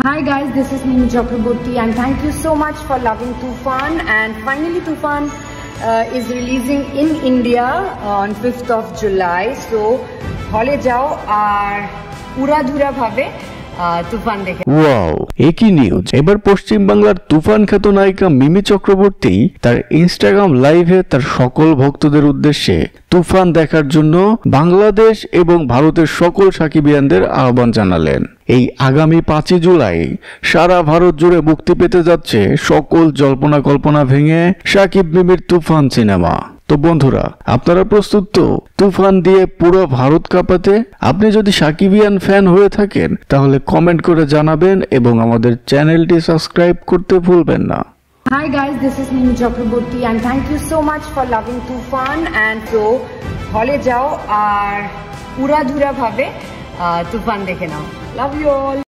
Hi guys, this is Mimi Chakraborty and thank you so much for loving Tufan. And finally Tufan is releasing in India on 5th of July. So hole jao ar pura dhura bhabe তুফান দেখে। Wow, একই news. এবার পশ্চিম বাংলার তুফান খ্যাত নায়িকা মিমি চক্রবর্তী তার Instagram লাইভে তার সকল ভক্তদের উদ্দেশ্যে তুফান দেখার জন্য বাংলাদেশ এবং ভারতের সকল সাকিবিয়ানদের আহ্বান জানালেন। এই আগামী 5 জুলাই সারা ভারত জুড়ে মুক্তি পেতে যাচ্ছে সকল জল্পনা কল্পনা ভেঙে সাকিব মিমির তুফান সিনেমা। তো বন্ধুরা, আপনারা প্রস্তুত তো তুফান দিয়ে পুরো ভারত কাঁপাতে? আপনি যদি সাকিবিয়ান ফ্যান হয়ে থাকেন তাহলে কমেন্ট করে জানাবেন এবং আমাদের চ্যানেলটি সাবস্ক্রাইব করতে ভুলবেন না। Hi guys, this is Mimi Chakraborty and thank you so much for loving Tufan. And so hole jao ar pura dhura bhabe তুফান দেখে নাও। Love you all.